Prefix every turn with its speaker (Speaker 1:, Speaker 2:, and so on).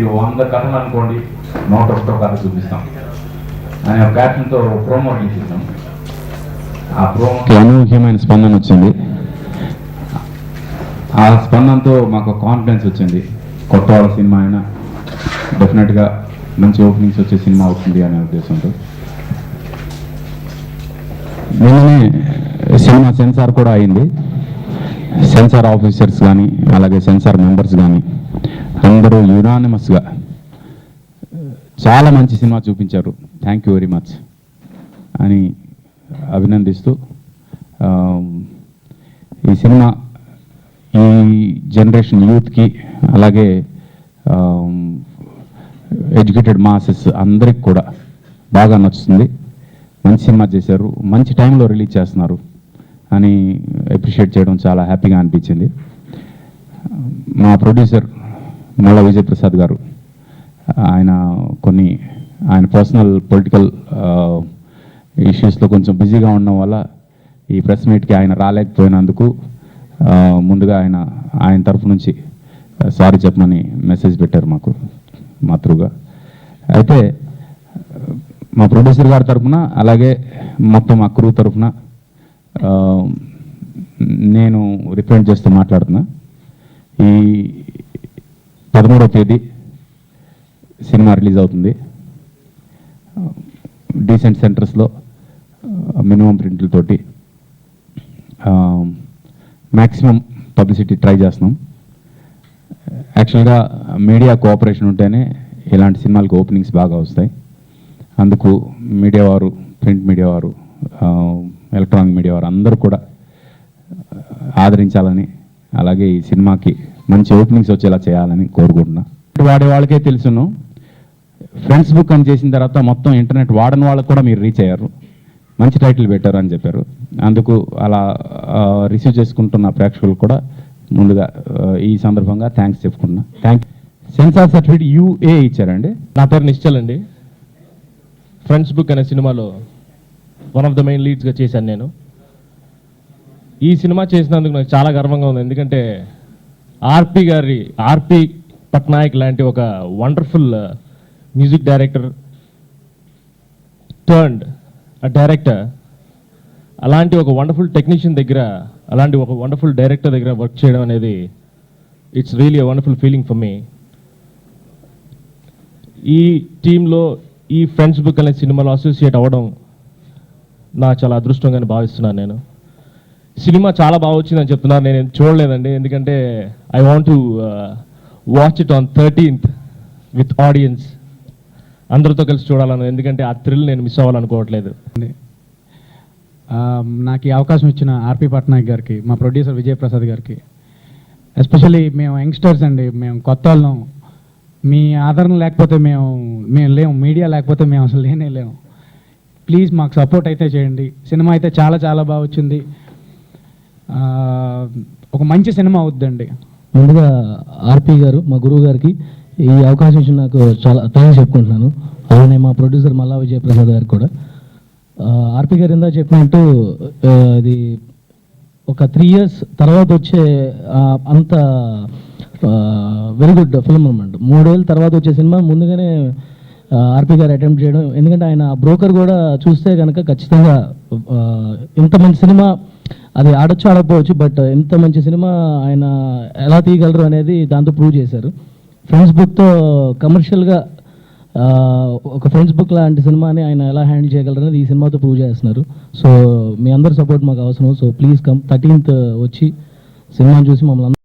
Speaker 1: మీరు 100 కథలు అనుకోండి 101 కథ చూపిస్తాం అనే ఒక క్యాప్షన్తో ప్రోమో రిలీజ్ చేసాం. ఆ ప్రోమోకి అనూహ్యమైన స్పందన వచ్చింది. ఆ స్పందనతో మాకు కాన్ఫిడెన్స్ వచ్చింది, కొత్త వాళ్ళ సినిమా అయినా డెఫినెట్గా మంచి ఓపెనింగ్స్ వచ్చే సినిమా అవుతుంది అనే ఉద్దేశంతో నిన్ననే సినిమా సెన్సార్ కూడా అయింది. సెన్సార్ ఆఫీసర్స్ కానీ అలాగే సెన్సార్ మెంబర్స్ కానీ అందరూ యునానిమస్గా చాలా మంచి సినిమా చూపించారు, థ్యాంక్ యూ వెరీ మచ్ అని అభినందిస్తూ ఈ సినిమా ఈ జనరేషన్ యూత్కి అలాగే ఎడ్యుకేటెడ్ మాసెస్ అందరికి కూడా బాగా నచ్చుతుంది. మంచి సినిమా చేశారు, మంచి టైంలో రిలీజ్ చేస్తున్నారు అని అప్రిషియేట్ చేయడం చాలా హ్యాపీగా అనిపించింది. మా ప్రొడ్యూసర్ మల్ల విజయప్రసాద్ గారు ఆయన పర్సనల్ పొలిటికల్ ఇష్యూస్లో కొంచెం బిజీగా ఉండడం వల్ల ఈ ప్రెస్ మీట్కి ఆయన రాలేకపోయినందుకు ముందుగా ఆయన తరఫు నుంచి సారీ చెప్పమని మెసేజ్ పెట్టారు మాకు మా త్రూగా. అయితే మా ప్రొడ్యూసర్ గారి తరఫున అలాగే మొత్తం మా క్రూ తరఫున నేను రిప్రజెంట్ చేస్తూ మాట్లాడుతున్నా. ఈ 13వ తేదీ సినిమా రిలీజ్ అవుతుంది. డీసెంట్ సెంటర్స్లో మినిమం ప్రింట్లతోటి మ్యాక్సిమం పబ్లిసిటీ ట్రై చేస్తున్నాం. యాక్చువల్గా మీడియా కోఆపరేషన్ ఉంటేనే ఇలాంటి సినిమాలకు ఓపెనింగ్స్ బాగా వస్తాయి. అందుకు మీడియా వారు, ప్రింట్ మీడియా వారు, ఎలక్ట్రానిక్ మీడియా వారు అందరూ కూడా ఆదరించాలని అలాగే ఈ సినిమాకి మంచి ఓపెనింగ్స్ వచ్చేలా చేయాలని కోరుకుంటున్నా. వాడే వాళ్ళకే తెలుసును, ఫ్రెండ్స్ బుక్ అని చేసిన తర్వాత మొత్తం ఇంటర్నెట్ వాడని వాళ్ళకు కూడా మీరు రీచ్ అయ్యారు, మంచి టైటిల్ పెట్టారు అని చెప్పారు. అందుకు అలా రిసీవ్ చేసుకుంటున్న ప్రేక్షకులు కూడా ముందుగా ఈ సందర్భంగా థ్యాంక్స్ చెప్పుకున్నా. సెన్సార్ సర్టిఫికేట్ UA ఇచ్చారండి.
Speaker 2: నా పేరు నిశ్చల్ అండి. ఫ్రెండ్స్ బుక్ అనే సినిమాలో వన్ ఆఫ్ ద మెయిన్ లీడ్స్గా చేశాను నేను. ఈ సినిమా చేసినందుకు నాకు చాలా గర్వంగా ఉంది. ఎందుకంటే ఆర్పి పట్నాయక్ లాంటి ఒక wonderful music director turned director, అలాంటి ఒక వండర్ఫుల్ టెక్నీషియన్ దగ్గర, అలాంటి ఒక వండర్ఫుల్ డైరెక్టర్ దగ్గర వర్క్ చేయడం అనేది it's really a wonderful feeling for me. ఈ టీంలో ఈ ఫ్రెండ్స్ బుక్ అనే సినిమాలో అసోసియేట్ అవ్వడం నా చాలా అదృష్టంగానే భావిస్తున్నాను. నేను సినిమా చాలా బాగా వచ్చిందని చెప్తున్నాను, నేను చూడలేదండి. ఎందుకంటే I want to watch it on 13th with audience, అందరితో కలిసి చూడాలను. ఎందుకంటే ఆ థ్రిల్ నేను మిస్ అవ్వాలనుకోవట్లేదు.
Speaker 3: నాకు ఈ అవకాశం ఇచ్చిన ఆర్పి పట్నాయక్ గారికి, మా ప్రొడ్యూసర్ విజయప్రసాద్ గారికి, ఎస్పెషల్లీ మేము యంగ్స్టర్స్ అండి, మేము కొత్త వాళ్ళం. మీ ఆదరణ లేకపోతే మేము లేము, మీడియా లేకపోతే మేము అసలు లేము. ప్లీజ్ మాకు సపోర్ట్ అయితే చేయండి. సినిమా అయితే చాలా చాలా బాగా వచ్చింది, ఒక మంచి సినిమా అవుద్దండి.
Speaker 4: ముందుగా ఆర్పి గారు, మా గురువు గారికి ఈ అవకాశం ఇచ్చిన నాకు చాలా థ్యాంక్స్ చెప్పుకుంటున్నాను. అలానే మా ప్రొడ్యూసర్ మల్లా విజయప్రసాద్ గారికి కూడా. ఆర్పి గారు ఇందా చెప్పినట్టు ఇది ఒక 3 years తర్వాత వచ్చే అంత వెరీ గుడ్ ఫిల్మ్ అనమాట. 3 ఏళ్ళ తర్వాత వచ్చే సినిమా ముందుగానే ఆర్పి గారు అటెంప్ట్ చేయడం. ఎందుకంటే ఆయన బ్రోకర్ కూడా చూస్తే కనుక ఖచ్చితంగా ఇంత మంచి సినిమా అది ఆడొచ్చు ఆడకపోవచ్చు, బట్ ఇంత మంచి సినిమా ఆయన ఎలా తీయగలరు అనేది దాంతో ప్రూవ్ చేశారు. ఫ్రెండ్స్ బుక్తో కమర్షియల్గా ఒక ఫ్రెండ్స్ బుక్ లాంటి సినిమాని ఆయన ఎలా హ్యాండిల్ చేయగలరు అనేది ఈ సినిమాతో ప్రూవ్ చేస్తున్నారు. సో మీ అందరి సపోర్ట్ మాకు అవసరం. సో ప్లీజ్ కమ్ 13th వచ్చి సినిమాని చూసి మమ్మల్ని